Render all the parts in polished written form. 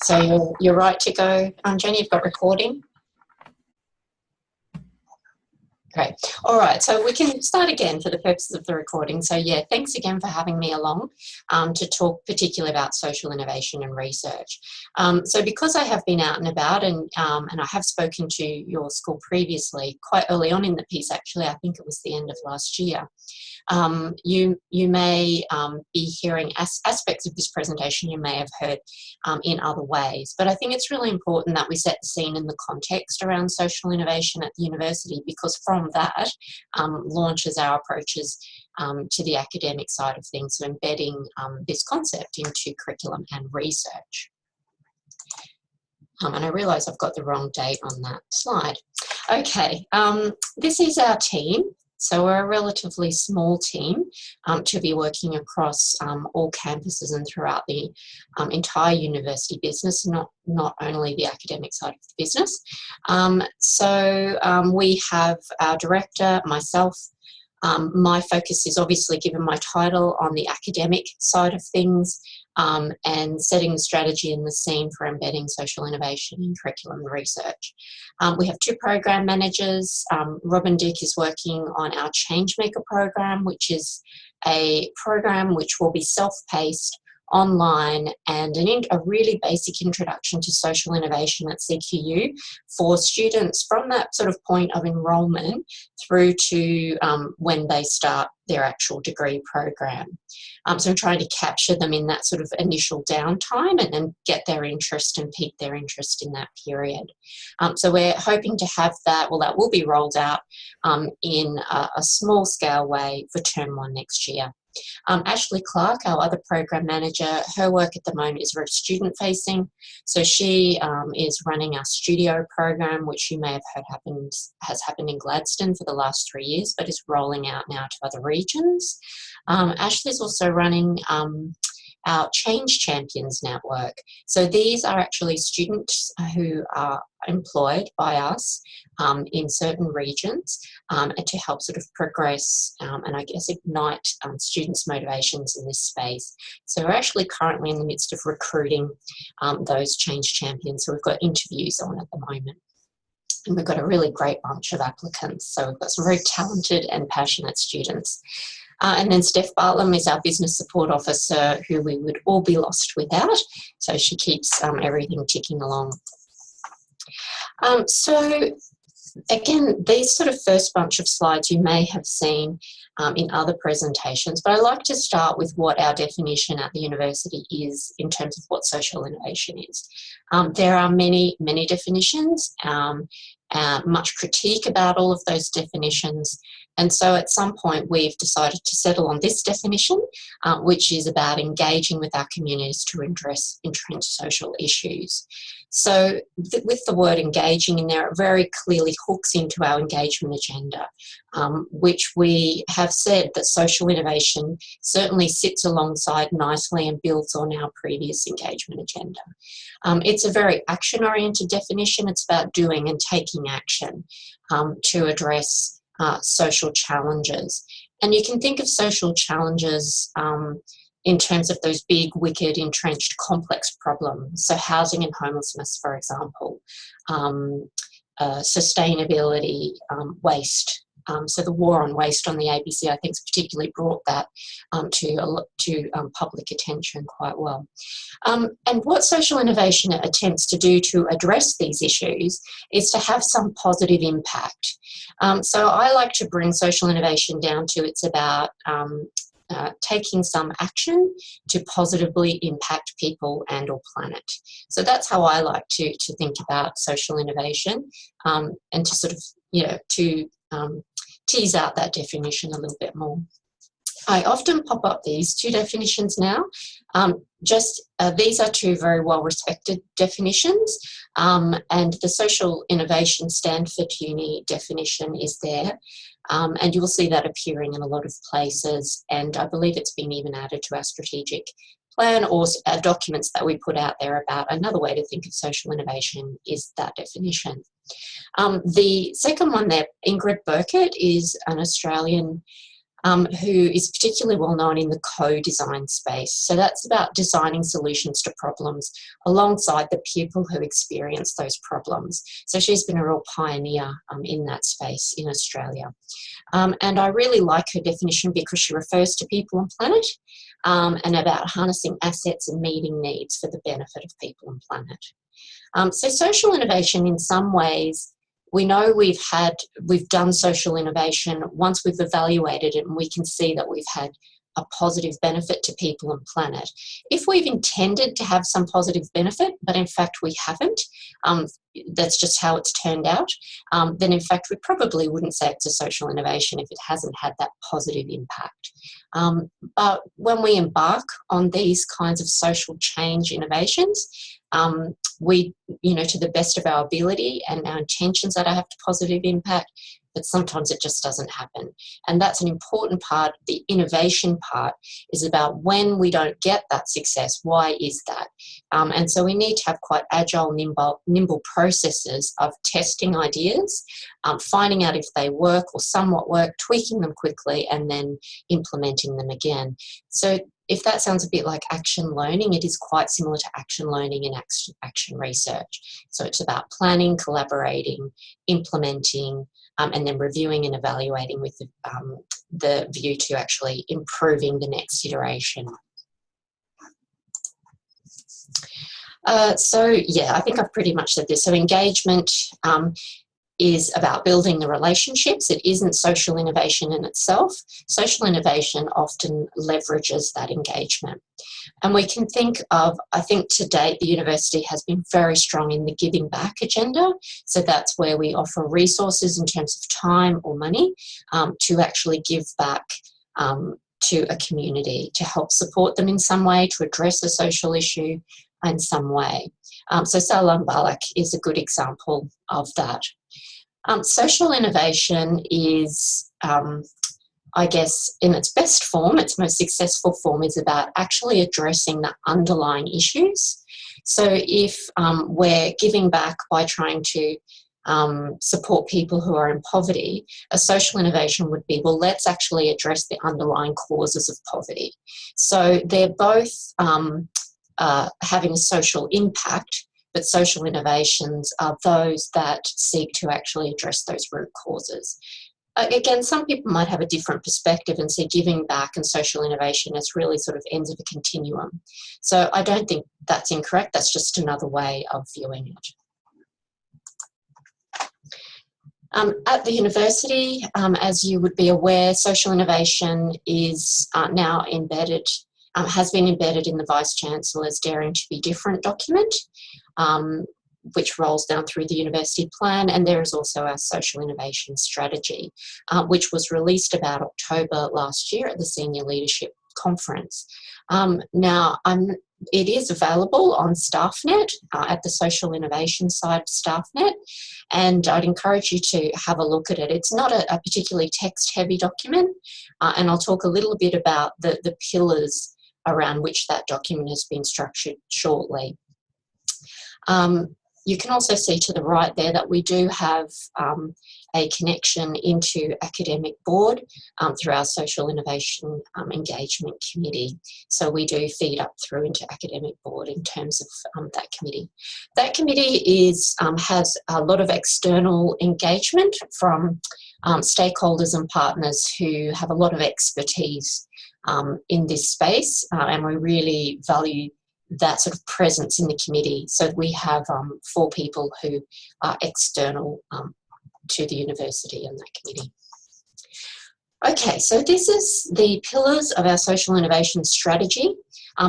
So you're right to go, Jenny, you've got recording. Great. All right, so we can start again for the purposes of the recording. So yeah, thanks again for having me along to talk particularly about social innovation and research. So because I have been out and about and I have spoken to your school previously, quite early on in the piece actually, I think it was the end of last year, you may be hearing aspects of this presentation you may have heard in other ways. But I think it's really important that we set the scene in the context around social innovation at the university, because from that launches our approaches to the academic side of things, so embedding this concept into curriculum and research. And I realise I've got the wrong date on that slide. Okay, this is our team. So we're a relatively small team to be working across all campuses and throughout the entire university business, not only the academic side of the business. We have our director, myself. My focus is obviously, given my title, on the academic side of things and setting the strategy and the scene for embedding social innovation in curriculum and research. We have two program managers. Robin Dick is working on our Changemaker program, which is a program which will be self-paced, online, and a really basic introduction to social innovation at CQU for students from that sort of point of enrolment through to when they start their actual degree program. So I'm trying to capture them in that sort of initial downtime and then get their interest and pique their interest in that period. So we're hoping to have that, well, that will be rolled out in a small scale way for term 1 next year. Ashley Clark, our other program manager, her work at the moment is very student facing. So she is running our studio program, which you may have heard has happened in Gladstone for the last 3 years, but is rolling out now to other regions. Ashley's also running our Change Champions network. So these are actually students who are employed by us in certain regions and to help sort of progress and I guess ignite students' motivations in this space. So we're actually currently in the midst of recruiting those Change Champions. So we've got interviews on at the moment. And we've got a really great bunch of applicants. So we've got some very talented and passionate students. And then Steph Bartlam is our business support officer, who we would all be lost without. So she keeps everything ticking along. So again, these sort of first bunch of slides you may have seen in other presentations, but I like to start with what our definition at the university is in terms of what social innovation is. There are many, many definitions, much critique about all of those definitions. And so at some point we've decided to settle on this definition, which is about engaging with our communities to address entrenched social issues. So with the word engaging in there, it very clearly hooks into our engagement agenda, which we have said that social innovation certainly sits alongside nicely and builds on our previous engagement agenda. It's a very action-oriented definition. It's about doing and taking action to address social challenges. And you can think of social challenges in terms of those big, wicked, entrenched, complex problems. So housing and homelessness, for example, sustainability, waste. So the war on waste on the ABC, I think, has particularly brought that to public attention quite well. And what social innovation attempts to do to address these issues is to have some positive impact. So I like to bring social innovation down to it's about taking some action to positively impact people and or planet. So that's how I like to think about social innovation and to sort of, to tease out that definition a little bit more. I often pop up these two definitions now. These are two very well-respected definitions, and the social innovation Stanford Uni definition is there, and you will see that appearing in a lot of places, and I believe it's been even added to our strategic plan or documents that we put out there about another way to think of social innovation is that definition. The second one there, Ingrid Burkett, is an Australian who is particularly well known in the co-design space. So that's about designing solutions to problems alongside the people who experience those problems. So she's been a real pioneer in that space in Australia. And I really like her definition because she refers to people and planet, and about harnessing assets and meeting needs for the benefit of people and planet. So social innovation, in some ways, we know we've done social innovation once we've evaluated it and we can see that we've had a positive benefit to people and planet. If we've intended to have some positive benefit, but in fact we haven't, that's just how it's turned out, then in fact we probably wouldn't say it's a social innovation if it hasn't had that positive impact. But when we embark on these kinds of social change innovations, we, to the best of our ability and our intentions, that I have a positive impact, but sometimes it just doesn't happen. And that's an important part. The innovation part is about when we don't get that success, why is that? And so we need to have quite agile, nimble processes of testing ideas, finding out if they work or somewhat work, tweaking them quickly, and then implementing them again. So if that sounds a bit like action learning, it is quite similar to action learning and action research. So it's about planning, collaborating, implementing, and then reviewing and evaluating with the view to actually improving the next iteration. So yeah, I think I've pretty much said this. So engagement is about building the relationships. It isn't social innovation in itself. Social innovation often leverages that engagement. And we can think of, I think to date, the university has been very strong in the giving back agenda. So that's where we offer resources in terms of time or money to actually give back to a community, to help support them in some way, to address a social issue in some way. So Salam Balak is a good example of that. Social innovation is, I guess, in its best form, its most successful form, is about actually addressing the underlying issues. So if we're giving back by trying to support people who are in poverty, a social innovation would be, well, let's actually address the underlying causes of poverty. So they're both having a social impact, but social innovations are those that seek to actually address those root causes. Again, some people might have a different perspective and see giving back and social innovation as really sort of ends of a continuum. So I don't think that's incorrect. That's just another way of viewing it. At the university, as you would be aware, social innovation is now embedded, has been embedded in the Vice-Chancellor's Daring to be Different document, which rolls down through the university plan, and there is also our social innovation strategy, which was released about October last year at the Senior Leadership Conference. Now, it is available on StaffNet, at the social innovation side of StaffNet, and I'd encourage you to have a look at it. It's not a particularly text-heavy document, and I'll talk a little bit about the pillars around which that document has been structured shortly. You can also see to the right there that we do have a connection into Academic Board through our Social Innovation Engagement Committee. So we do feed up through into Academic Board in terms of that committee. That committee has a lot of external engagement from stakeholders and partners who have a lot of expertise in this space, and we really value that sort of presence in the committee. So we have 4 people who are external to the university and that committee. Okay, so this is the pillars of our social innovation strategy.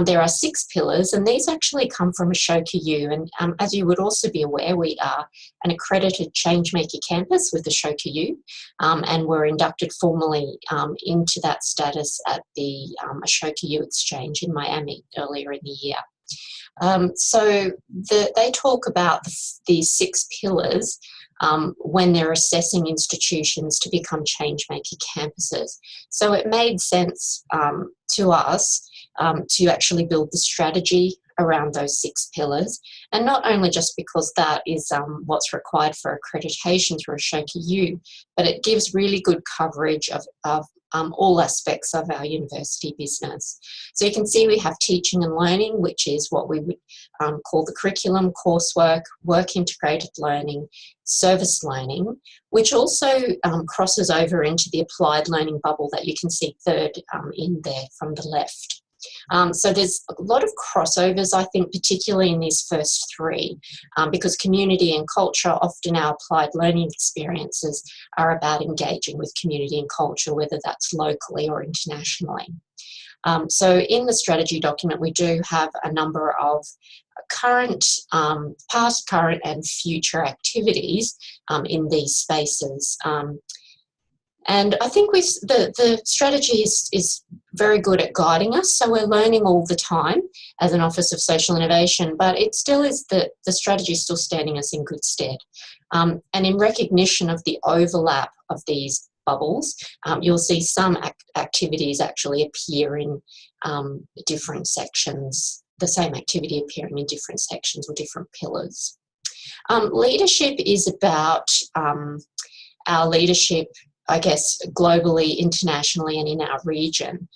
There are 6 pillars, and these actually come from Ashoka U. And as you would also be aware, we are an accredited Changemaker campus with Ashoka U, and were inducted formally into that status at the Ashoka U Exchange in Miami earlier in the year. So they talk about these 6 pillars when they're assessing institutions to become Changemaker campuses. So it made sense to us to actually build the strategy around those 6 pillars, and not only just because that is what's required for accreditation through Ashoka U, but it gives really good coverage of all aspects of our university business. So you can see we have teaching and learning, which is what we would call the curriculum, coursework, work integrated learning, service learning, which also crosses over into the applied learning bubble that you can see third in there from the left. So there's a lot of crossovers, I think, particularly in these first three, because community and culture, often our applied learning experiences are about engaging with community and culture, whether that's locally or internationally. So in the strategy document, we do have a number of current, past, current and future activities in these spaces. And I think the strategy is very good at guiding us. So we're learning all the time as an Office of Social Innovation, but it still is the strategy is still standing us in good stead. And in recognition of the overlap of these bubbles, you'll see some activities actually appear in different sections, the same activity appearing in different sections or different pillars. Leadership is about our leadership, I guess, globally, internationally, and in our region,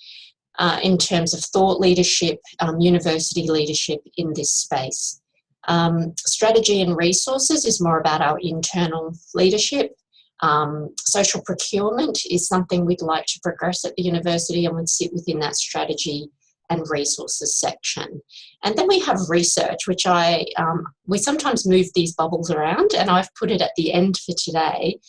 in terms of thought leadership, university leadership in this space. Strategy and resources is more about our internal leadership. Social procurement is something we'd like to progress at the university and would sit within that strategy and resources section. And then we have research, which we sometimes move these bubbles around, and I've put it at the end for today.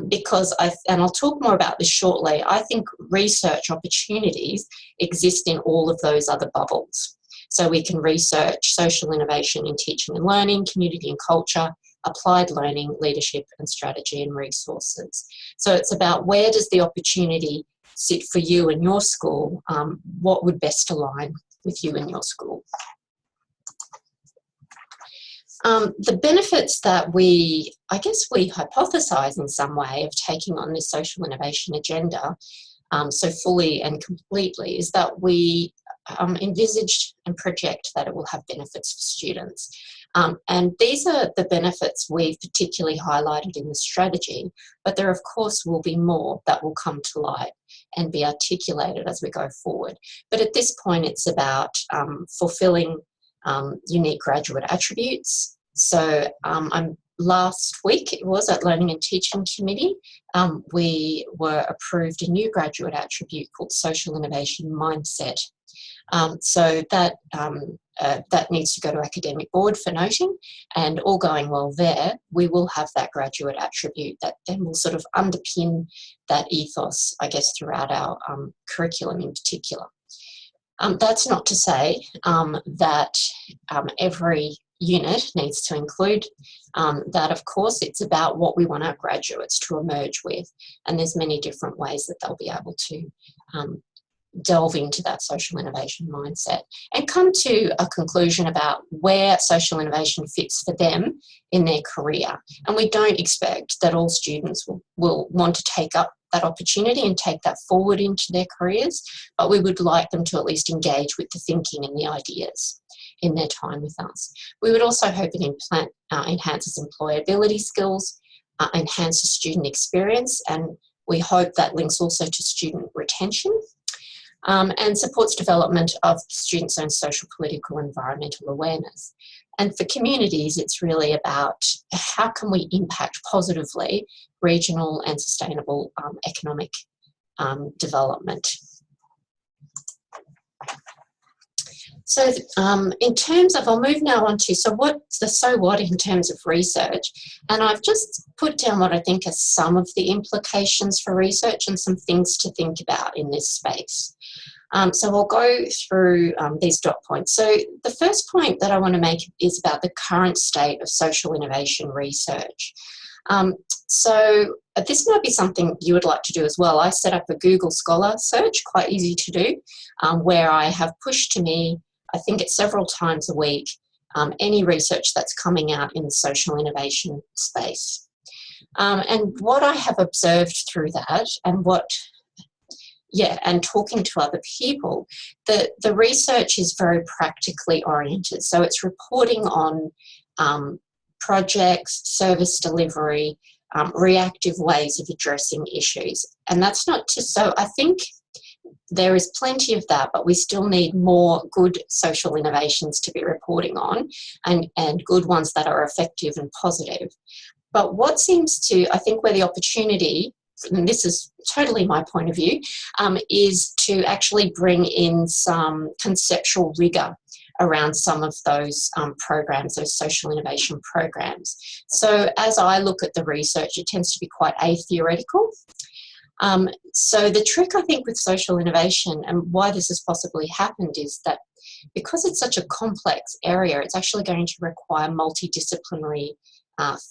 Because and I'll talk more about this shortly, I think research opportunities exist in all of those other bubbles. So we can research social innovation in teaching and learning, community and culture, applied learning, leadership and strategy and resources. So it's about where does the opportunity sit for you and your school, what would best align with you and your school. The benefits that we hypothesise in some way of taking on this social innovation agenda so fully and completely is that we envisage and project that it will have benefits for students. And these are the benefits we've particularly highlighted in the strategy, but there of course will be more that will come to light and be articulated as we go forward. But at this point it's about fulfilling unique graduate attributes. So last week it was at Learning and Teaching Committee, we were approved a new graduate attribute called Social Innovation Mindset. So that needs to go to Academic Board for noting, and all going well there, we will have that graduate attribute that then will sort of underpin that ethos, I guess, throughout our curriculum in particular. That's not to say that every unit needs to include that. Of course, it's about what we want our graduates to emerge with, and there's many different ways that they'll be able to delve into that social innovation mindset and come to a conclusion about where social innovation fits for them in their career. And we don't expect that all students will want to take up that opportunity and take that forward into their careers, but we would like them to at least engage with the thinking and the ideas in their time with us. We would also hope it enhances employability skills, enhances student experience, and we hope that links also to student retention, and supports development of students' own social, political, environmental awareness. And for communities, it's really about how can we impact positively regional and sustainable economic development. So in terms of, I'll move now on to, so what's the so what in terms of research? And I've just put down what I think are some of the implications for research and some things to think about in this space. So I'll go through these dot points. So the first point that I want to make is about the current state of social innovation research. So this might be something you would like to do as well. I set up a Google Scholar search, quite easy to do, where I have pushed to me, I think it's several times a week, any research that's coming out in the social innovation space. And what I have observed through that and talking to other people, the research is very practically oriented. So it's reporting on projects, service delivery, reactive ways of addressing issues. And that's not just so, I think there is plenty of that, but we still need more good social innovations to be reporting on, and good ones that are effective and positive. But what seems to, I think where the opportunity, and this is totally my point of view, is to actually bring in some conceptual rigour around some of those programs, those social innovation programs. So as I look at the research, it tends to be quite atheoretical. So the trick, I think, with social innovation and why this has possibly happened is that because it's such a complex area, it's actually going to require multidisciplinary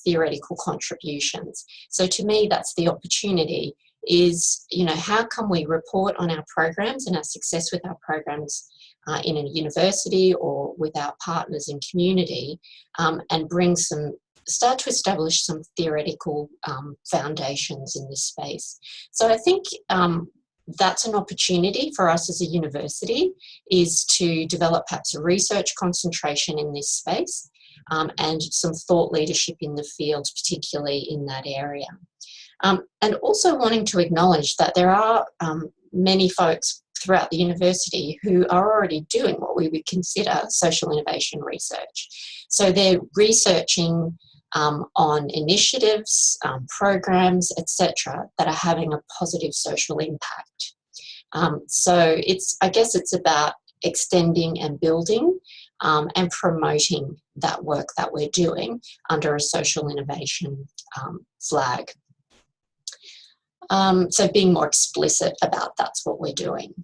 theoretical contributions. So to me, that's the opportunity is, you know, how can we report on our programs and our success with our programs in a university or with our partners in community, and bring some, start to establish some theoretical foundations in this space. So I think that's an opportunity for us as a university, is to develop perhaps a research concentration in this space, and some thought leadership in the field, particularly in that area. And also wanting to acknowledge that there are many folks throughout the university who are already doing what we would consider social innovation research. So they're researching on initiatives, programs, etc., that are having a positive social impact. So it's, I guess it's about extending and building and promoting that work that we're doing under a social innovation flag. So being more explicit about that's what we're doing.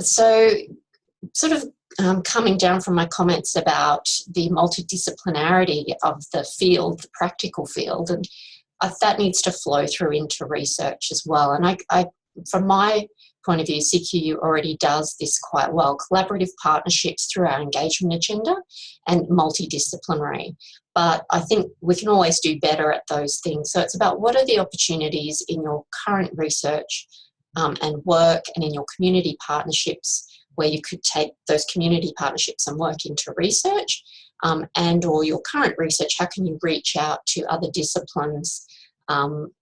So sort of coming down from my comments about the multidisciplinarity of the field, the practical field, and that needs to flow through into research as well. And I from my point of view, CQU already does this quite well. Collaborative partnerships through our engagement agenda and multidisciplinary. But I think we can always do better at those things. So it's about what are the opportunities in your current research and work and in your community partnerships where you could take those community partnerships and work into research, and or your current research, how can you reach out to other disciplines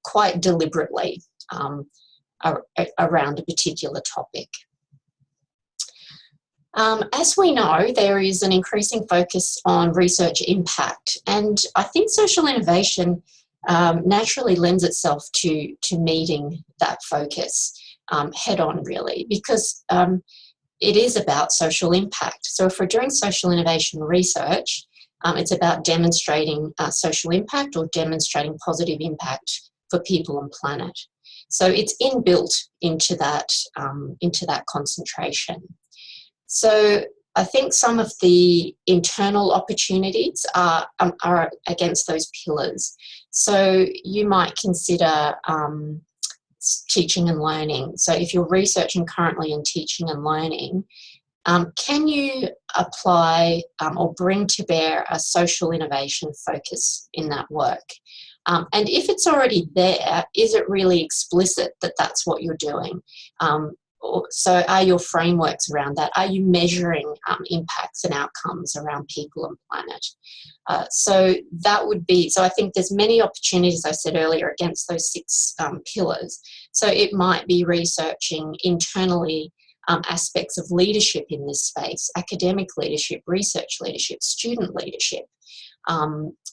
quite deliberately around a particular topic. As we know, there is an increasing focus on research impact, and I think social innovation naturally lends itself to meeting that focus head on, really, because it is about social impact. So if we're doing social innovation research, it's about demonstrating social impact or demonstrating positive impact for people and planet. So it's inbuilt into that concentration. So I think some of the internal opportunities are against those pillars. So you might consider teaching and learning. So if you're researching currently in teaching and learning, can you apply or bring to bear a social innovation focus in that work? And if it's already there, is it really explicit that that's what you're doing? So are your frameworks around that? Are you measuring impacts and outcomes around people and planet? So that would be, so I think there's many opportunities, I said earlier, against those 6 pillars. So it might be researching internally aspects of leadership in this space, academic leadership, research leadership, student leadership.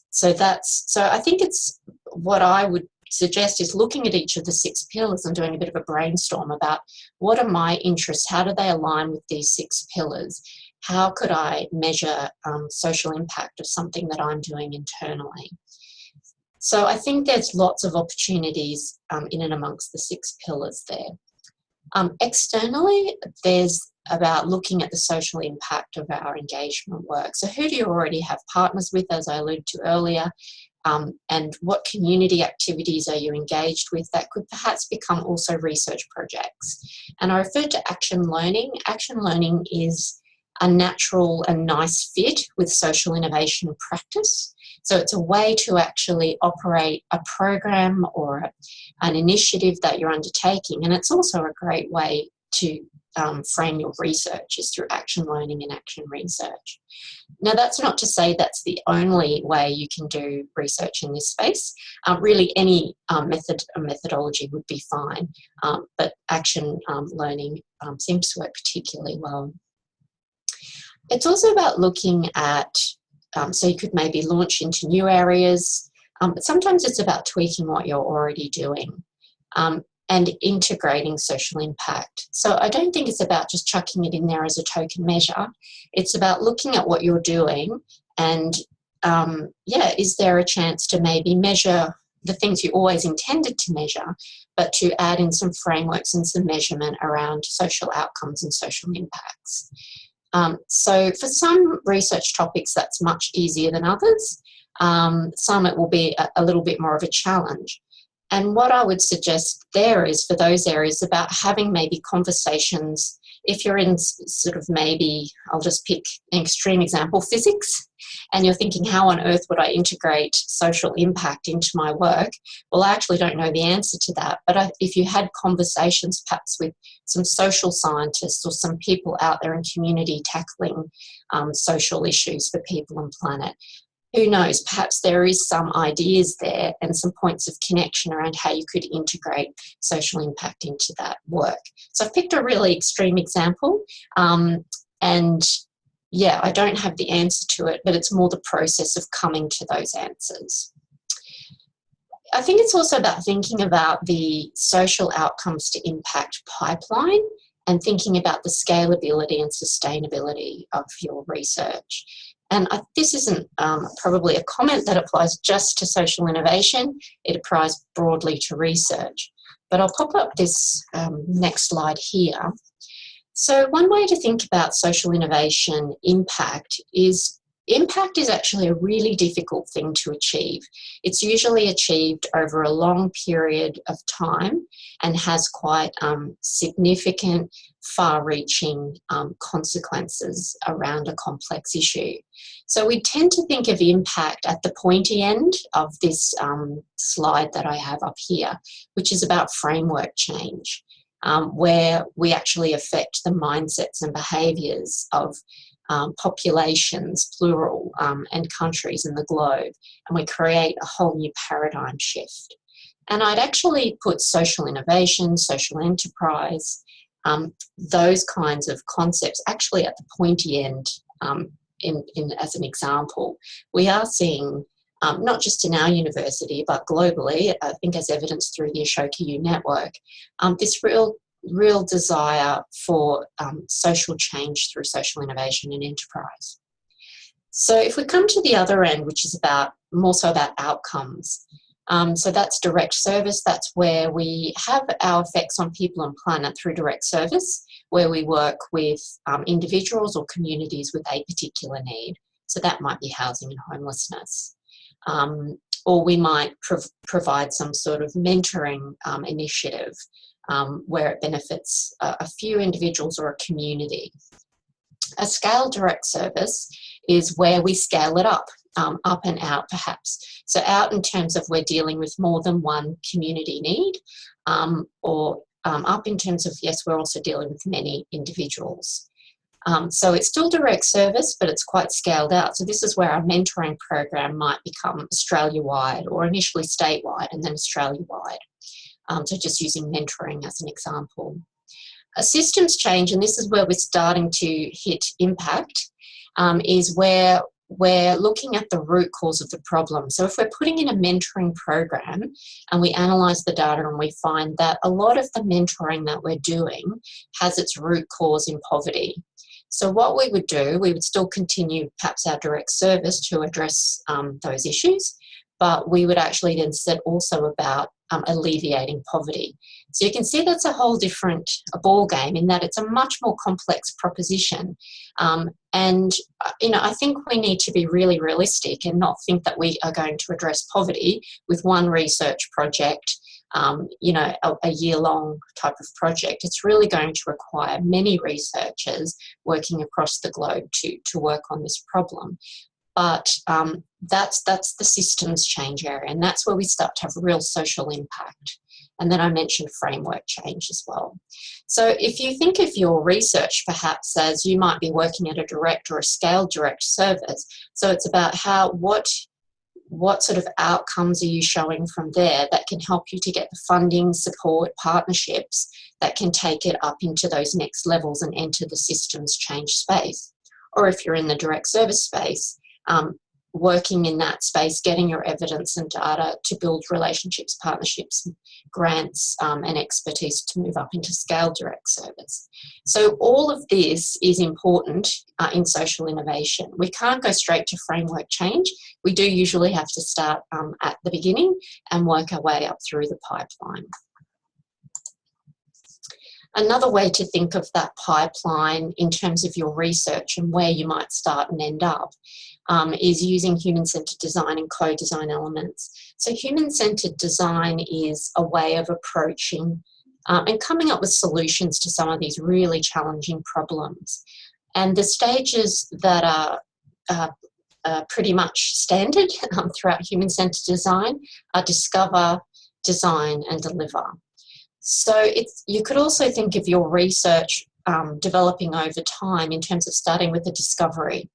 So I think it's, what I would suggest is looking at each of the 6 pillars and doing a bit of a brainstorm about what are my interests, how do they align with these 6 pillars, how could I measure social impact of something that I'm doing internally. So I think there's lots of opportunities in and amongst the 6 pillars there. Externally, there's about looking at the social impact of our engagement work. So who do you already have partners with, as I alluded to earlier, and what community activities are you engaged with that could perhaps become also research projects. And I referred to action learning. Action learning is a natural and nice fit with social innovation practice. So it's a way to actually operate a program or an initiative that you're undertaking. And it's also a great way to frame your research is through action learning and action research. Now, that's not to say that's the only way you can do research in this space. Really, any method or methodology would be fine, but action learning seems to work particularly well. It's also about looking at, so you could maybe launch into new areas, but sometimes it's about tweaking what you're already doing. And integrating social impact. So I don't think it's about just chucking it in there as a token measure. It's about looking at what you're doing and, is there a chance to maybe measure the things you always intended to measure, but to add in some frameworks and some measurement around social outcomes and social impacts. So for some research topics, that's much easier than others. Some it will be a little bit more of a challenge. And what I would suggest there is for those areas about having maybe conversations, if you're in sort of maybe, I'll just pick an extreme example, physics, and you're thinking, how on earth would I integrate social impact into my work? Well, I actually don't know the answer to that. But if you had conversations perhaps with some social scientists or some people out there in community tackling social issues for people and planet, who knows, perhaps there is some ideas there and some points of connection around how you could integrate social impact into that work. So I've picked a really extreme example, and I don't have the answer to it, but it's more the process of coming to those answers. I think it's also about thinking about the social outcomes to impact pipeline and thinking about the scalability and sustainability of your research. And this isn't probably a comment that applies just to social innovation, it applies broadly to research. But I'll pop up this next slide here. So one way to think about social innovation impact is actually a really difficult thing to achieve. It's usually achieved over a long period of time and has quite significant, far-reaching consequences around a complex issue. So we tend to think of impact at the pointy end of this slide that I have up here, which is about framework change, where we actually affect the mindsets and behaviours of populations, plural, and countries in the globe, and we create a whole new paradigm shift. And I'd actually put social innovation, social enterprise, those kinds of concepts actually at the pointy end as an example. We are seeing, not just in our university, but globally, I think as evidenced through the Ashoka U network, this real desire for social change through social innovation and enterprise. So if we come to the other end, which is more so about outcomes, so that's direct service. That's where we have our effects on people and planet through direct service, where we work with individuals or communities with a particular need. So that might be housing and homelessness. Or we might provide some sort of mentoring initiative where it benefits a few individuals or a community. A scale direct service is where we scale it up and out perhaps. So out in terms of we're dealing with more than one community need, or up in terms of, yes, we're also dealing with many individuals. So it's still direct service, but it's quite scaled out. So this is where our mentoring program might become Australia-wide or initially statewide and then Australia-wide. So just using mentoring as an example. A systems change, and this is where we're starting to hit impact, is where we're looking at the root cause of the problem. So if we're putting in a mentoring program and we analyse the data and we find that a lot of the mentoring that we're doing has its root cause in poverty. So what we would do, we would still continue perhaps our direct service to address those issues, but we would actually then set also about alleviating poverty. So you can see that's a whole different ball game in that it's a much more complex proposition. And I think we need to be really realistic and not think that we are going to address poverty with one research project, a year-long type of project. It's really going to require many researchers working across the globe to work on this problem. But that's the systems change area, and that's where we start to have real social impact. And then I mentioned framework change as well. So if you think of your research perhaps as you might be working at a direct or a scaled direct service, so it's about what sort of outcomes are you showing from there that can help you to get the funding, support, partnerships that can take it up into those next levels and enter the systems change space. Or if you're in the direct service space, working in that space, getting your evidence and data to build relationships, partnerships, grants, and expertise to move up into scale direct service. So all of this is important in social innovation. We can't go straight to framework change. We do usually have to start at the beginning and work our way up through the pipeline. Another way to think of that pipeline in terms of your research and where you might start and end up is using human-centered design and co-design elements. So human-centered design is a way of approaching and coming up with solutions to some of these really challenging problems. And the stages that are pretty much standard throughout human-centered design are discover, design, and deliver. So you could also think of your research developing over time in terms of starting with the discovery.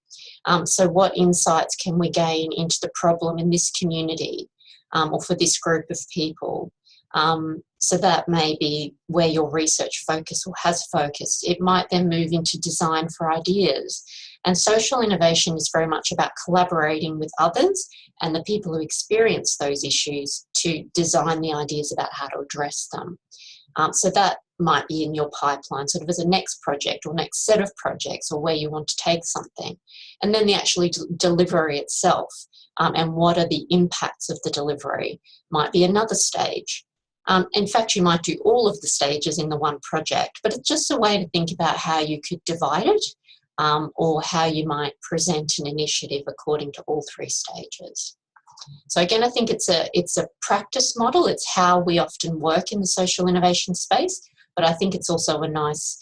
So what insights can we gain into the problem in this community or for this group of people? So that may be where your research focus or has focused. It might then move into design for ideas. And social innovation is very much about collaborating with others and the people who experience those issues to design the ideas about how to address them. So that might be in your pipeline, sort of as a next project or next set of projects or where you want to take something. And then the actually delivery itself and what are the impacts of the delivery might be another stage. In fact, you might do all of the stages in the one project, but it's just a way to think about how you could divide it or how you might present an initiative according to all three stages. So again, I think it's a practice model. It's how we often work in the social innovation space, but I think it's also a nice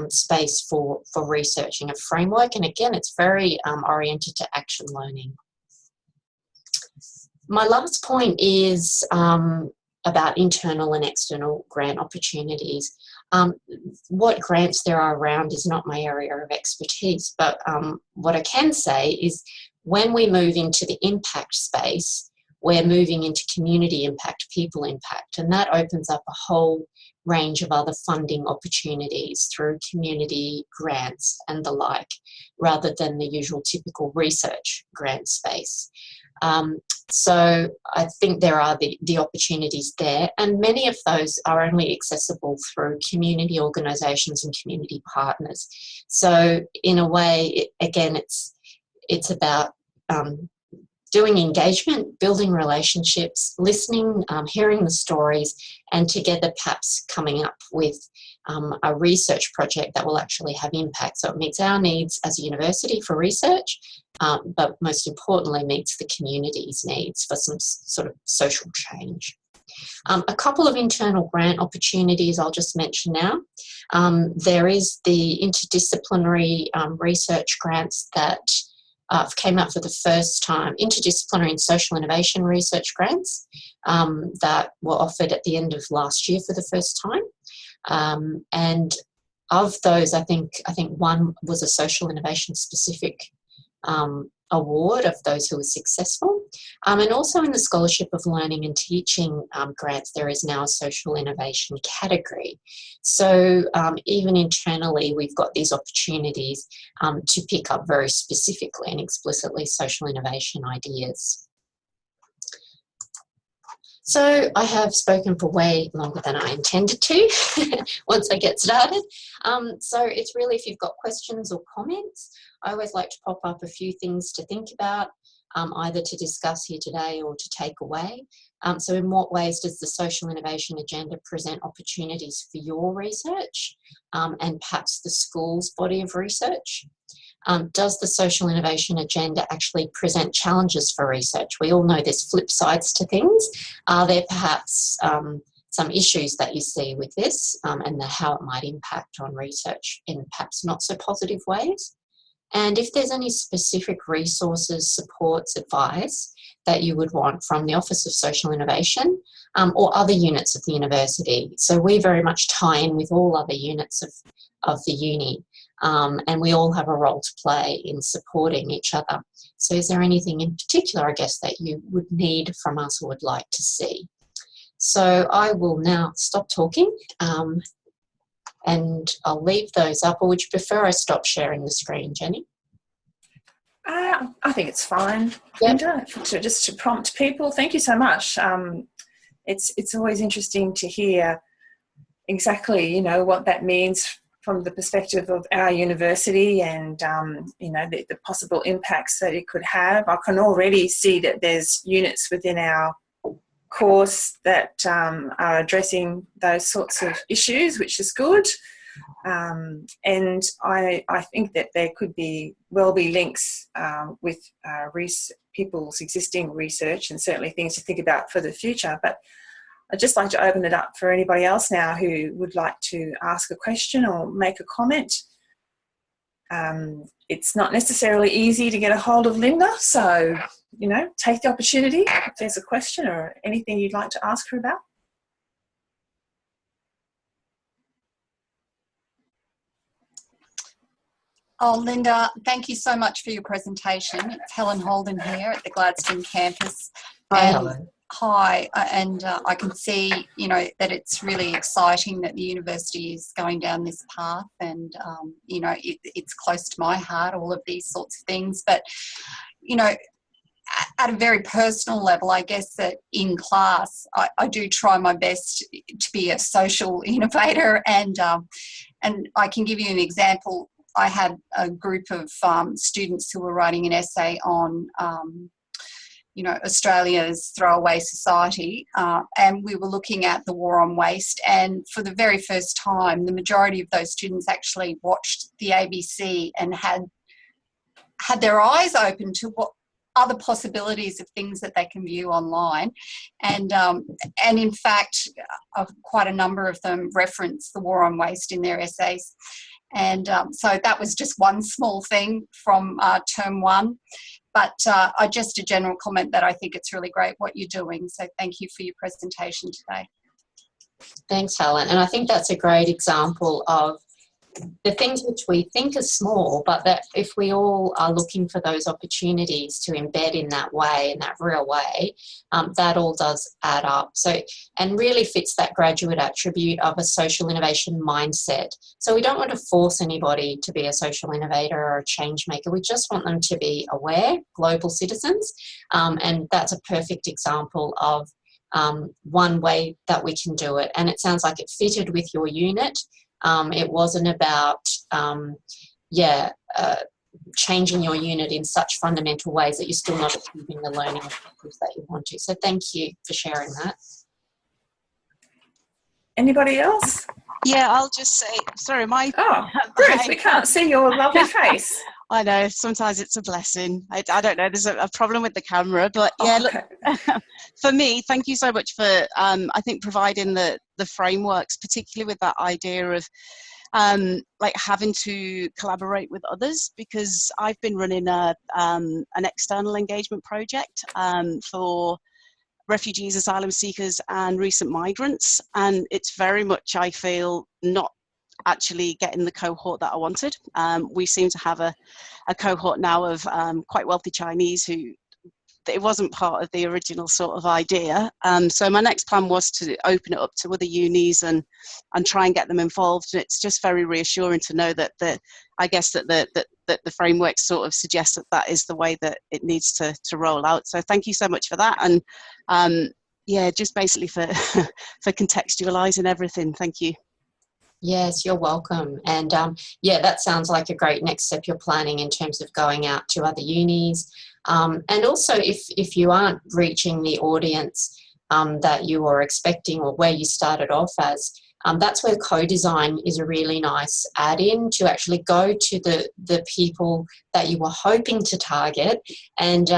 space for researching a framework. And again, it's very oriented to action learning. My last point is about internal and external grant opportunities. What grants there are around is not my area of expertise, but what I can say is when we move into the impact space, we're moving into community impact, people impact, and that opens up a whole range of other funding opportunities through community grants and the like, rather than the usual typical research grant space. So I think there are the opportunities there, and many of those are only accessible through community organisations and community partners. So in a way, again, it's about doing engagement, building relationships, listening, hearing the stories, and together perhaps coming up with a research project that will actually have impact. So it meets our needs as a university for research, but most importantly meets the community's needs for some sort of social change. A couple of internal grant opportunities I'll just mention now. There is the interdisciplinary research grants that came out for the first time, interdisciplinary and social innovation research grants that were offered at the end of last year for the first time. And of those, I think one was a social innovation specific award of those who were successful. And also in the Scholarship of Learning and Teaching grants, there is now a social innovation category. So even internally, we've got these opportunities to pick up very specifically and explicitly social innovation ideas. So I have spoken for way longer than I intended to once I get started. So it's really, if you've got questions or comments, I always like to pop up a few things to think about, either to discuss here today or to take away. So in what ways does the social innovation agenda present opportunities for your research and perhaps the school's body of research? Does the social innovation agenda actually present challenges for research? We all know there's flip sides to things. Are there perhaps some issues that you see with this and how it might impact on research in perhaps not so positive ways? And if there's any specific resources, supports, advice that you would want from the Office of Social Innovation or other units of the university. So we very much tie in with all other units of the uni, and we all have a role to play in supporting each other. So is there anything in particular, I guess, that you would need from us or would like to see? So I will now stop talking and I'll leave those up. Or would you prefer I stop sharing the screen, Jenny? I think it's fine, Yep. Linda, just to prompt people. Thank you so much. It's always interesting to hear exactly, you know, what that means from the perspective of our university and, you know, the possible impacts that it could have. I can already see that there's units within our course that are addressing those sorts of issues, which is good. And I think that there could be links with people's existing research and certainly things to think about for the future. But I'd just like to open it up for anybody else now who would like to ask a question or make a comment. It's not necessarily easy to get a hold of Linda, so, you know, take the opportunity if there's a question or anything you'd like to ask her about. Oh, Linda, thank you so much for your presentation. It's Helen Holden here at the Gladstone campus. Hi, Helen. Hi, and I can see, you know, that it's really exciting that the university is going down this path, and, you know, it's close to my heart, all of these sorts of things. But, you know, at a very personal level, I guess that in class, I do try my best to be a social innovator, and I can give you an example. I had a group of students who were writing an essay on, you know, Australia's throwaway society, and we were looking at the war on waste. And for the very first time, the majority of those students actually watched the ABC and had their eyes open to what other possibilities of things that they can view online. And in fact, quite a number of them reference the war on waste in their essays. And so that was just one small thing from term one. But just a general comment that I think it's really great what you're doing. So thank you for your presentation today. Thanks, Helen. And I think that's a great example of the things which we think are small, but that if we all are looking for those opportunities to embed in that way, in that real way, that all does add up. So, and really fits that graduate attribute of a social innovation mindset. So we don't want to force anybody to be a social innovator or a change maker. We just want them to be aware, global citizens. And that's a perfect example of one way that we can do it. And it sounds like it fitted with your unit. It wasn't about, changing your unit in such fundamental ways that you're still not achieving the learning objectives that you want to. So thank you for sharing that. Anybody else? Yeah, I'll just say, sorry, Oh, Bruce, we can't see your lovely face. I know, sometimes it's a blessing. I don't know, there's a problem with the camera, but yeah, okay. Look, for me, thank you so much for, I think, providing the frameworks, particularly with that idea of like having to collaborate with others, because I've been running an external engagement project for refugees, asylum seekers and recent migrants, and it's very much, I feel, not actually getting the cohort that I wanted. We seem to have a cohort now of quite wealthy Chinese who, it wasn't part of the original sort of idea. So my next plan was to open it up to other unis and try and get them involved. And it's just very reassuring to know that I guess that the framework sort of suggests that is the way that it needs to roll out. So thank you so much for that. And yeah, just basically for for contextualizing everything. Thank you. Yes, you're welcome. And yeah, that sounds like a great next step you're planning in terms of going out to other unis. And also, if you aren't reaching the audience that you were expecting or where you started off as, that's where co-design is a really nice add-in to actually go to the people that you were hoping to target and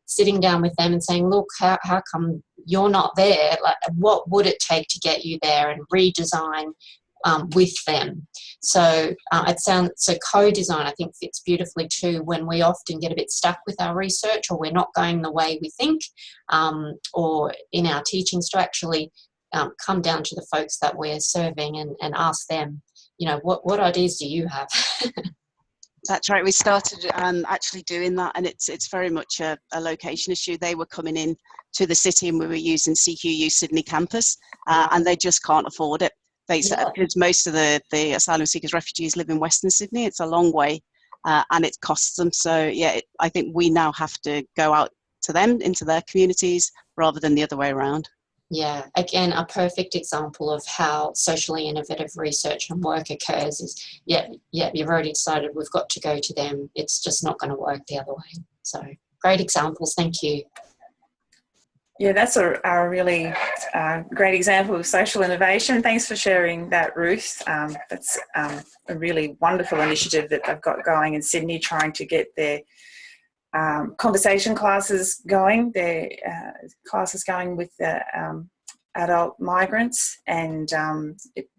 sitting down with them and saying, look, how come you're not there? Like, what would it take to get you there, and redesign with them. So so co-design, I think, fits beautifully too when we often get a bit stuck with our research, or we're not going the way we think, or in our teachings, to actually come down to the folks that we're serving and ask them, you know, what ideas do you have? That's right. We started actually doing that, and it's very much a location issue. They were coming in to the city, and we were using CQU Sydney campus, and they just can't afford it. Because most of the asylum seekers, refugees live in Western Sydney. It's a long way, and it costs them. So yeah, I think we now have to go out to them, into their communities, rather than the other way around. Yeah, again, a perfect example of how socially innovative research and work occurs is, you've already decided we've got to go to them. It's just not going to work the other way. So great examples. Thank you. Yeah, that's a really great example of social innovation. Thanks for sharing that, Ruth. That's a really wonderful initiative that they've got going in Sydney, trying to get their conversation classes going, their classes going with the adult migrants. And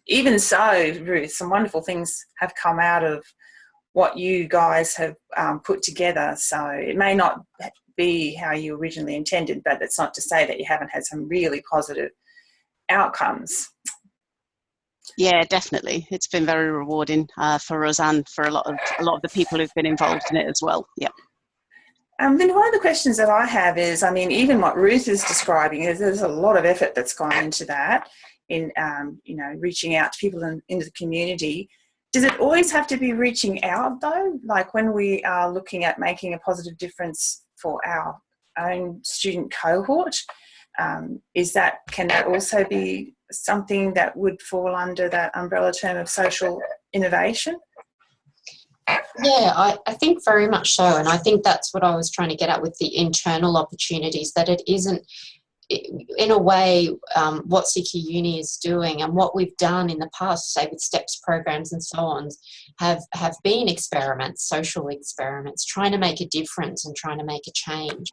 even so, Ruth, some wonderful things have come out of what you guys have put together. So it may not be how you originally intended, but it's not to say that you haven't had some really positive outcomes. Yeah, definitely. It's been very rewarding for us and for a lot of the people who've been involved in it as well. Yeah. Then one of the questions that I have is, I mean, even what Ruth is describing, there's a lot of effort that's gone into that, in reaching out to people into the community. Does it always have to be reaching out though? Like when we are looking at making a positive difference for our own student cohort, can that also be something that would fall under that umbrella term of social innovation? Yeah, I think very much so. And I think that's what I was trying to get at with the internal opportunities, that it isn't, in a way, what CQ Uni is doing and what we've done in the past, say with STEPS programs and so on, have been experiments, social experiments, trying to make a difference and trying to make a change.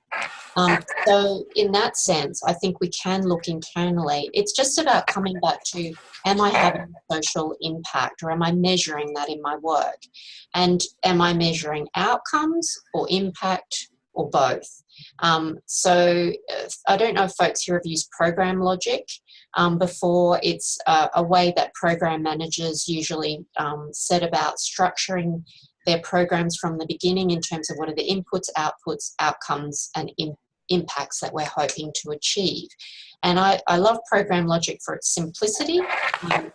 So in that sense, I think we can look internally. It's just about coming back to, am I having a social impact, or am I measuring that in my work? And am I measuring outcomes or impact or both? So I don't know if folks here have used program logic before. It's a way that program managers usually set about structuring their programs from the beginning in terms of what are the inputs, outputs, outcomes, and impacts that we're hoping to achieve. And I love program logic for its simplicity.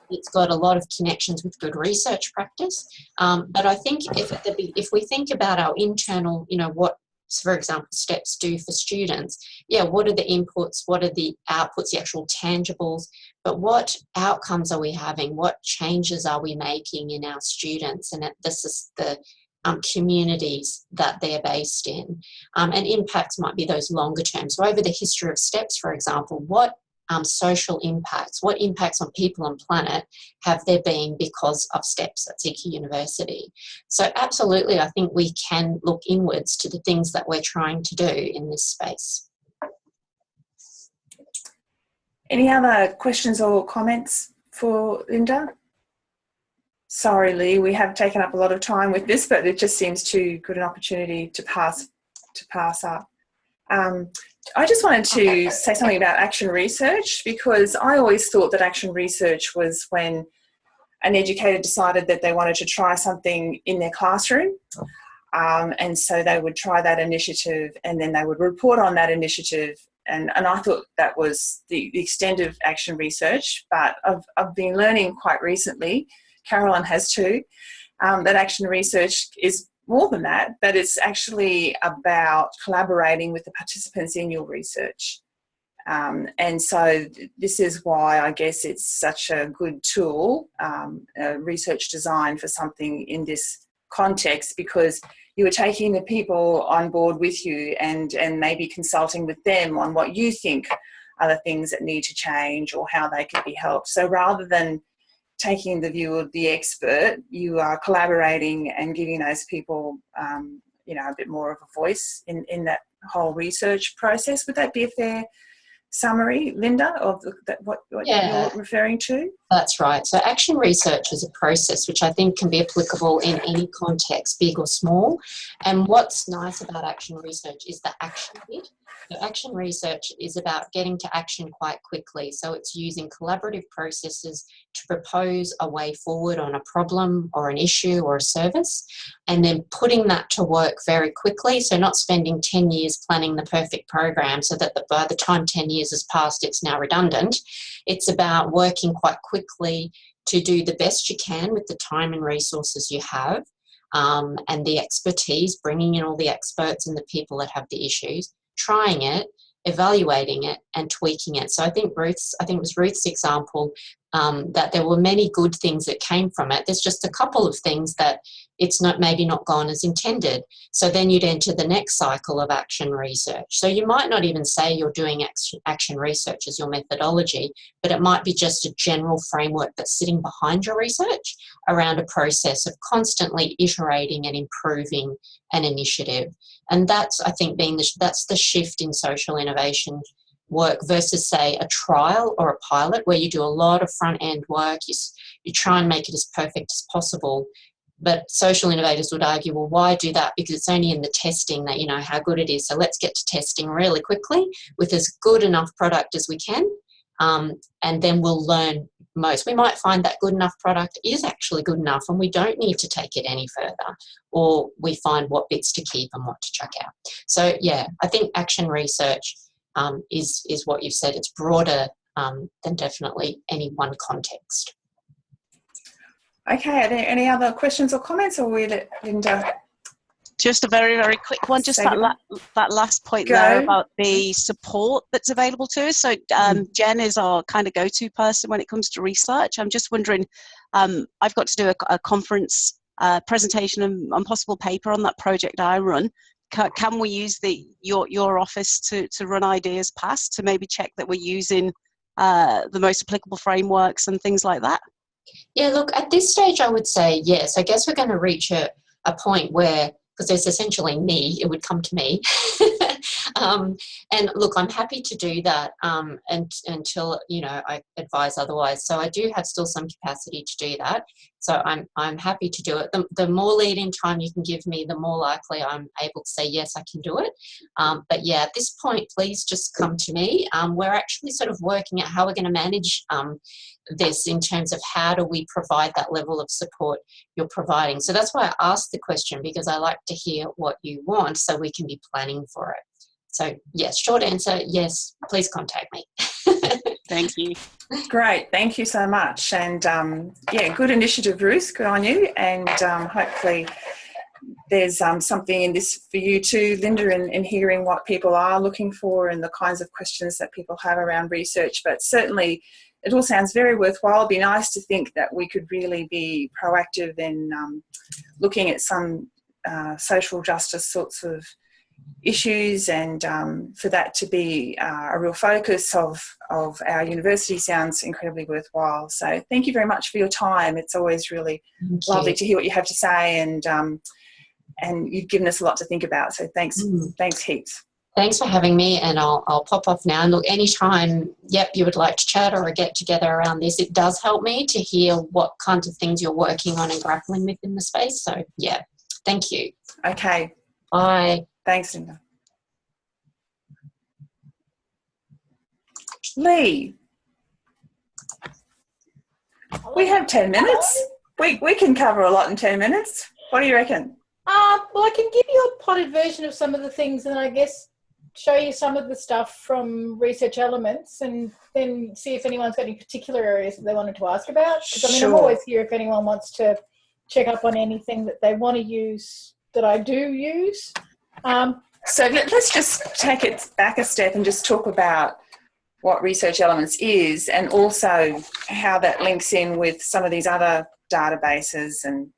It's got a lot of connections with good research practice. But I think if we think about our internal, what, for example, STEPS do for students, what are the inputs, what are the outputs, the actual tangibles, but what outcomes are we having? What changes are we making in our students? And this is the communities that they're based in. And impacts might be those longer term. So over the history of STEPS, for example, what social impacts, what impacts on people and planet have there been because of STEPS at CQ University? So absolutely, I think we can look inwards to the things that we're trying to do in this space. Any other questions or comments for Linda? Sorry, Lee, we have taken up a lot of time with this, but it just seems too good an opportunity to pass up. I just wanted to say something about action research, because I always thought that action research was when an educator decided that they wanted to try something in their classroom. And so they would try that initiative and then they would report on that initiative. And I thought that was the extent of action research, but I've been learning quite recently, Carolyn has too, that action research is more than that, but it's actually about collaborating with the participants in your research. And so this is why I guess it's such a good tool, research design for something in this context, because you are taking the people on board with you and maybe consulting with them on what you think are the things that need to change or how they can be helped. So rather than taking the view of the expert, you are collaborating and giving those people, a bit more of a voice in that whole research process. Would that be a fair summary, Linda, of what Yeah. you're referring to? That's right. So action research is a process which I think can be applicable in any context, big or small. And what's nice about action research is the action bit. So action research is about getting to action quite quickly. So it's using collaborative processes to propose a way forward on a problem or an issue or a service, and then putting that to work very quickly. So not spending 10 years planning the perfect program so that by the time 10 years has passed, it's now redundant. It's about working quite quickly to do the best you can with the time and resources you have, and the expertise, bringing in all the experts and the people that have the issues, trying it, evaluating it, and tweaking it. So I think it was Ruth's example, that there were many good things that came from it. There's just a couple of things that it's maybe not gone as intended. So then you'd enter the next cycle of action research. So you might not even say you're doing action research as your methodology, but it might be just a general framework that's sitting behind your research around a process of constantly iterating and improving an initiative. And that's, I think, that's the shift in social innovation work versus, say, a trial or a pilot where you do a lot of front-end work. You try and make it as perfect as possible. But social innovators would argue, well, why do that? Because it's only in the testing that you know how good it is. So let's get to testing really quickly with as good enough product as we can, and then we'll learn most. We might find that good enough product is actually good enough and we don't need to take it any further, or we find what bits to keep and what to chuck out. So, yeah, I think action research is what you've said. It's broader than definitely any one context. Okay, are there any other questions or comments, or will it, Linda? Just a very, very quick one. Just that last point there about the support that's available to us. So Jen is our kind of go-to person when it comes to research. I'm just wondering, I've got to do a conference presentation and possible paper on that project I run. Can we use your office to run ideas past, to maybe check that we're using the most applicable frameworks and things like that? Yeah, look, at this stage I would say yes. I guess we're going to reach a point where, because there's essentially me, it would come to me. And look, I'm happy to do that until, you know, I advise otherwise. So I do have still some capacity to do that. So I'm happy to do it. The more lead-in time you can give me, the more likely I'm able to say, yes, I can do it. But yeah, at this point, please just come to me. We're actually sort of working out how we're going to manage this in terms of how do we provide that level of support you're providing. So that's why I asked the question, because I like to hear what you want so we can be planning for it. So yes, short answer, yes, please contact me. Thank you. Great, thank you so much. And yeah, good initiative, Ruth, good on you. And hopefully there's something in this for you too, Linda, in hearing what people are looking for and the kinds of questions that people have around research. But certainly it all sounds very worthwhile. It'd be nice to think that we could really be proactive in looking at some social justice sorts of issues, and for that to be a real focus of our university sounds incredibly worthwhile. So thank you very much for your time. It's always really lovely to hear what you have to say, and you've given us a lot to think about. So thanks heaps. Thanks for having me, and I'll pop off now. And look, anytime, you would like to chat or a get together around this, it does help me to hear what kinds of things you're working on and grappling with in the space. So yeah, thank you. Okay. Bye. Thanks, Linda. Lee, we have 10 minutes. We can cover a lot in 10 minutes. What do you reckon? Well, I can give you a potted version of some of the things, and I guess show you some of the stuff from Research Elements, and then see if anyone's got any particular areas that they wanted to ask about. Because I mean, I'm always here if anyone wants to check up on anything that they want to use that I do use. So let's just take it back a step and just talk about what Research Elements is, and also how that links in with some of these other databases, and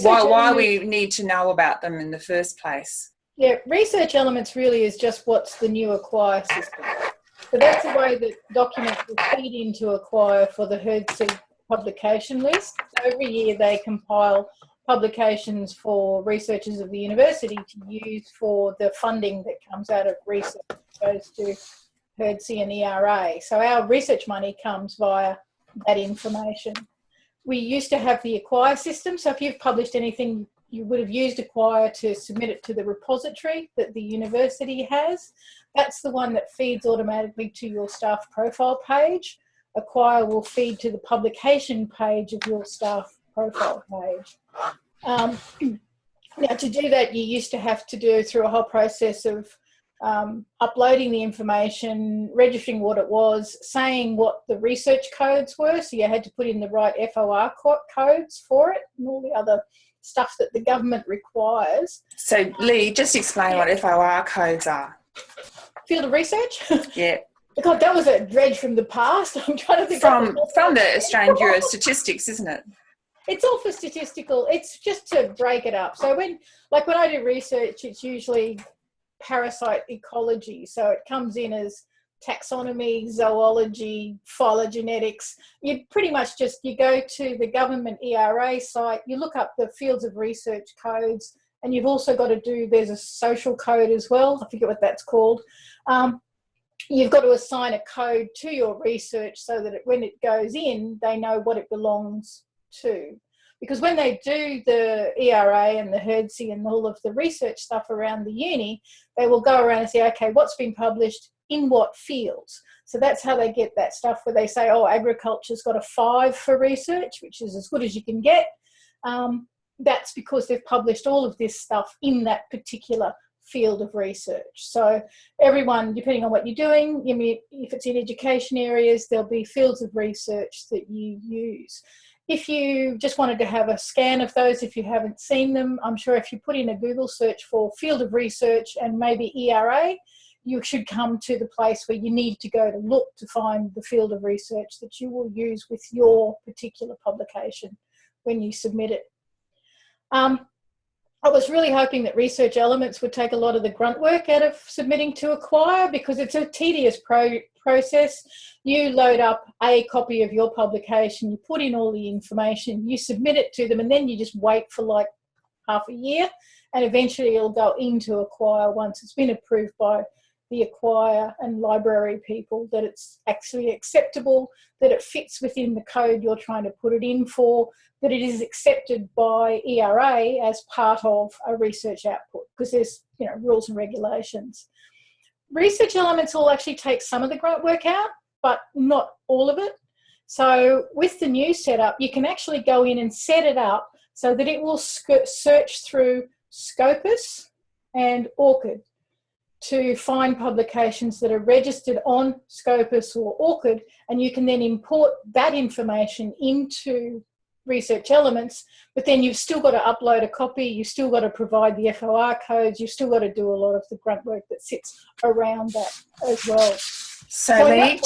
why we need to know about them in the first place. Yeah, Research Elements really is just what's the new Acquire system. So that's the way that documents will feed into Acquire for the HERDC publication list. So every year they compile publications for researchers of the university to use for the funding that comes out of research. It goes to HERDC and ERA. So our research money comes via that information. We used to have the Acquire system. So if you've published anything, you would have used Acquire to submit it to the repository that the university has. That's the one that feeds automatically to your staff profile page. Acquire will feed to the publication page of your staff profile page. Now, to do that, you used to have to do through a whole process of uploading the information, registering what it was, saying what the research codes were. So you had to put in the right FOR codes for it and all the other stuff that the government requires. So, Lee, just explain what FOR codes are. Field of research? Yeah. God, that was a dredge from the past. I'm trying to think. From the Australian Bureau of Statistics, isn't it? It's all for statistical. It's just to break it up. So when I do research, it's usually parasite ecology. So it comes in as taxonomy, zoology, phylogenetics. You pretty much you go to the government ERA site, you look up the fields of research codes, and you've also got to there's a social code as well. I forget what that's called. You've got to assign a code to your research so that when it goes in, they know what it belongs to. Because when they do the ERA and the HERDC and all of the research stuff around the uni, they will go around and say, okay, what's been published in what fields? So that's how they get that stuff where they say, oh, agriculture's got a 5 for research, which is as good as you can get. That's because they've published all of this stuff in that particular field of research. So everyone, depending on what you're doing, if it's in education areas, there'll be fields of research that you use. If you just wanted to have a scan of those, if you haven't seen them, I'm sure if you put in a Google search for field of research and maybe ERA, you should come to the place where you need to go to look to find the field of research that you will use with your particular publication when you submit it. I was really hoping that Research Elements would take a lot of the grunt work out of submitting to Acquire, because it's a tedious process. You load up a copy of your publication, you put in all the information, you submit it to them, and then you just wait for like half a year, and eventually it'll go into Acquire once it's been approved by the Acquire and library people that it's actually acceptable, that it fits within the code you're trying to put it in for, that it is accepted by ERA as part of a research output, because there's rules and regulations. Research Elements will actually take some of the grunt work out, but not all of it. So with the new setup, you can actually go in and set it up so that it will search through Scopus and ORCID to find publications that are registered on Scopus or ORCID, and you can then import that information into Research Elements, but then you've still got to upload a copy, you've still got to provide the FOR codes, you've still got to do a lot of the grunt work that sits around that as well. So Lee,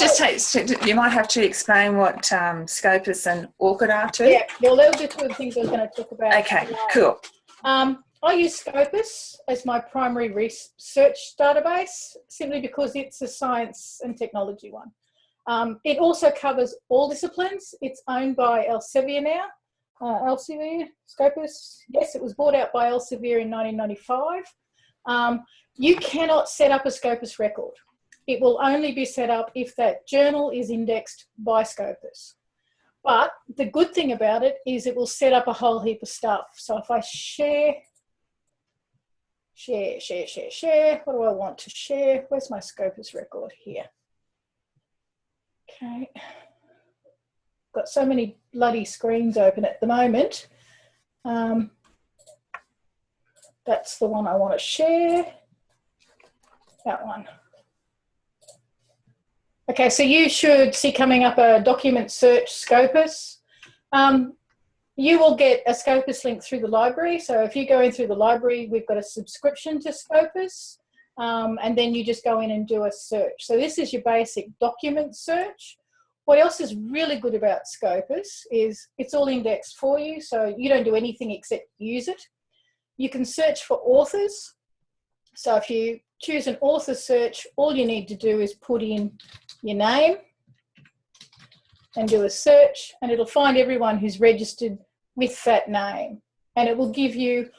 you might have to explain what Scopus and ORCID are too. Yeah, well, those are two of the things I was going to talk about. Okay, cool. I use Scopus as my primary research database simply because it's a science and technology one. It also covers all disciplines. It's owned by Elsevier now. Elsevier, Scopus, yes, it was bought out by Elsevier in 1995. You cannot set up a Scopus record. It will only be set up if that journal is indexed by Scopus. But the good thing about it is it will set up a whole heap of stuff. So if I share, what do I want to share? Where's my Scopus record here? Okay. Got so many bloody screens open at the moment. That's the one I want to share. That one. Okay, so you should see coming up a document search Scopus. You will get a Scopus link through the library. So if you go in through the library, we've got a subscription to Scopus, and then you just go in and do a search. So this is your basic document search. What else is really good about Scopus is it's all indexed for you, so you don't do anything except use it. You can search for authors. So if you choose an author search, all you need to do is put in your name and do a search, and it'll find everyone who's registered with that name, and it will give you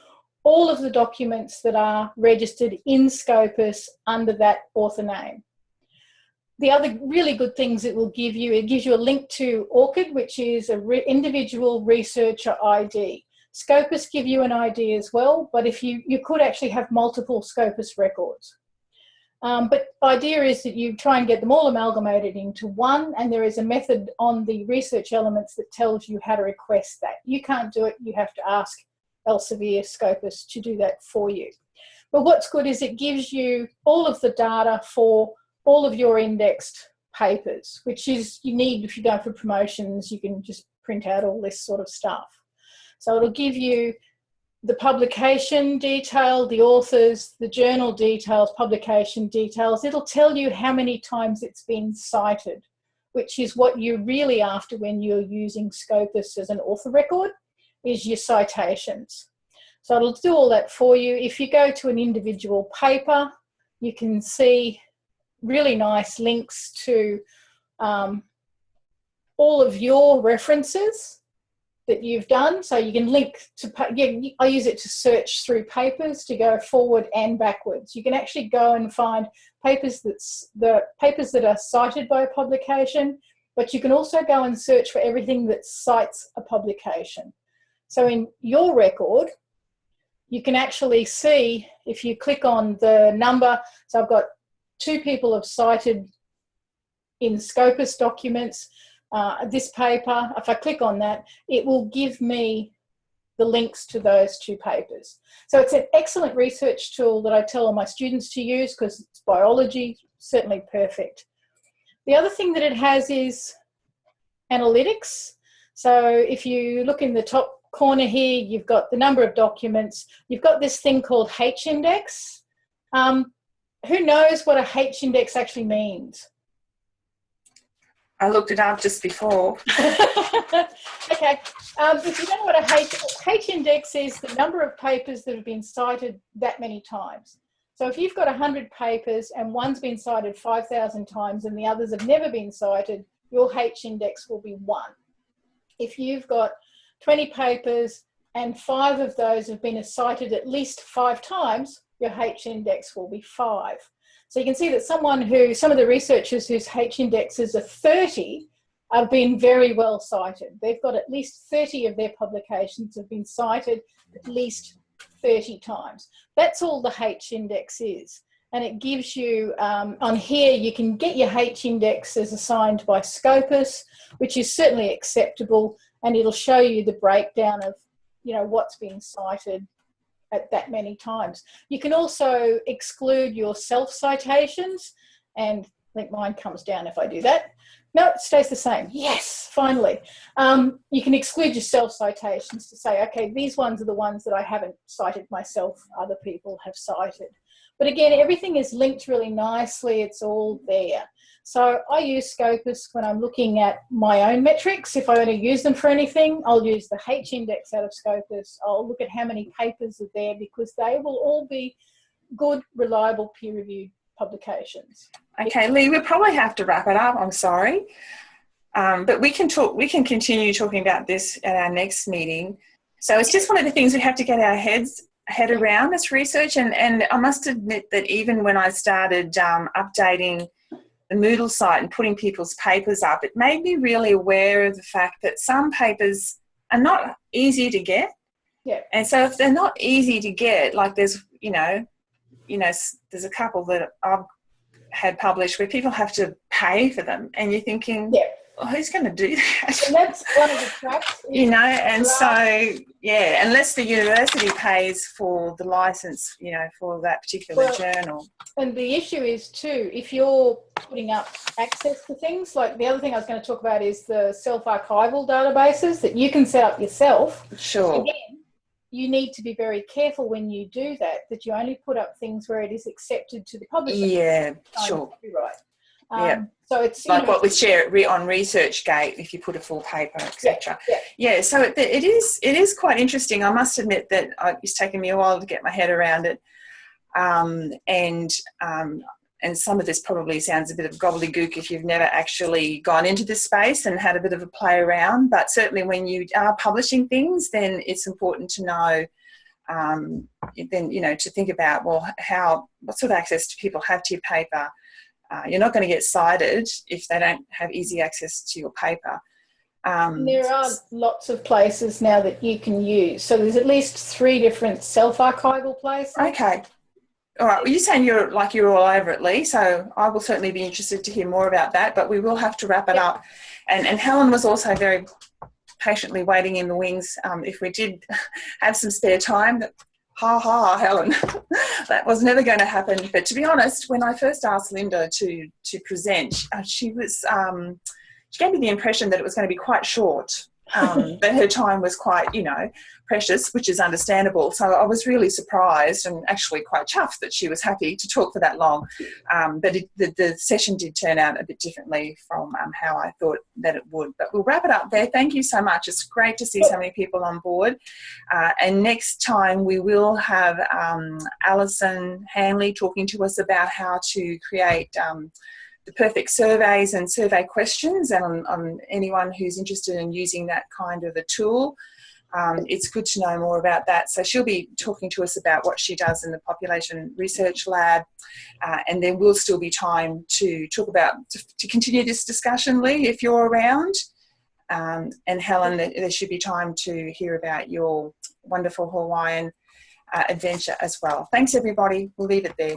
all of the documents that are registered in Scopus under that author name. the other really good things it will give you, it gives you a link to ORCID, which is a individual researcher ID. Scopus give you an ID as well, but if you could actually have multiple Scopus records. But the idea is that you try and get them all amalgamated into one, and there is a method on the research elements that tells you how to request that. You can't do it, you have to ask Elsevier Scopus to do that for you. But what's good is it gives you all of the data for all of your indexed papers, which is you need if you're going for promotions, you can just print out all this sort of stuff. So it'll give you the publication detail, the authors, the journal details, publication details. It'll tell you how many times it's been cited, which is what you're really after when you're using Scopus as an author record, is your citations. So it'll do all that for you. If you go to an individual paper, you can see really nice links to all of your references that you've done. So you can link to, I use it to search through papers to go forward and backwards. You can actually go and find papers that are cited by a publication, but you can also go and search for everything that cites a publication. So in your record, you can actually see, if you click on the number, so I've got 2 people have cited in Scopus documents, this paper. If I click on that, it will give me the links to those 2 papers. So it's an excellent research tool that I tell all my students to use because it's biology, certainly perfect. The other thing that it has is analytics. So if you look in the top corner here, you've got the number of documents. You've got this thing called H-index. Who knows what a H-index actually means? I looked it up just before. Okay. If you don't know what a H-index is, the number of papers that have been cited that many times. So if you've got 100 papers and one's been cited 5,000 times and the others have never been cited, your H-index will be 1. If you've got 20 papers and 5 of those have been cited at least 5 times, your H-index will be 5. So you can see that some of the researchers whose H-indexes are 30 have been very well cited. They've got at least 30 of their publications have been cited at least 30 times. That's all the H-index is. And it gives you, on here, you can get your H-indexes assigned by Scopus, which is certainly acceptable, and it'll show you the breakdown of, what's being cited at that many times. You can also exclude your self-citations, and I think mine comes down if I do that. No, it stays the same. Yes, finally. You can exclude your self-citations to say, okay, these ones are the ones that I haven't cited myself, other people have cited. But again, everything is linked really nicely. It's all there. So I use Scopus when I'm looking at my own metrics. If I want to use them for anything, I'll use the H-index out of Scopus. I'll look at how many papers are there because they will all be good, reliable, peer-reviewed publications. Okay, Lee, we'll probably have to wrap it up. I'm sorry. But we can continue talking about this at our next meeting. So it's just one of the things we have to get our head around, this research. And I must admit that even when I started updating the Moodle site and putting people's papers up, it made me really aware of the fact that some papers are not easy to get. Yeah. And so if they're not easy to get, like there's a couple that I've had published where people have to pay for them, and you're thinking, yeah, well, who's going to do that? And that's one of the traps. And so, yeah, unless the university pays for the license, for that particular journal. And the issue is too, if you're putting up access to things, like the other thing I was going to talk about is the self-archival databases that you can set up yourself. Sure. Again, you need to be very careful when you do that you only put up things where it is accepted to the publisher. Yeah, sure. Right. So it's like what we share on ResearchGate, if you put a full paper, etc. Yeah. So it is quite interesting. I must admit that it's taken me a while to get my head around it, and some of this probably sounds a bit of gobbledygook if you've never actually gone into this space and had a bit of a play around. But certainly when you are publishing things, then it's important to know, to think about, well, what sort of access do people have to your paper? You're not going to get cited if they don't have easy access to your paper. There are lots of places now that you can use. So there's at least 3 different self-archival places. Okay. All right. Well, you're saying you're all over it, Lee, so I will certainly be interested to hear more about that, but we will have to wrap it up. And Helen was also very patiently waiting in the wings if we did have some spare time. Helen, that was never going to happen. But to be honest, when I first asked Linda to present, she gave me the impression that it was going to be quite short, that her time was quite, precious, which is understandable. So I was really surprised and actually quite chuffed that she was happy to talk for that long. But the session did turn out a bit differently from how I thought that it would. But we'll wrap it up there. Thank you so much. It's great to see so many people on board. And next time we will have Alison Hanley talking to us about how to create the perfect surveys and survey questions, and on anyone who's interested in using that kind of a tool. It's good to know more about that. So she'll be talking to us about what she does in the Population Research Lab, and there will still be time to talk about, to continue this discussion, Lee, if you're around. And Helen, there should be time to hear about your wonderful Hawaiian adventure as well. Thanks, everybody. We'll leave it there.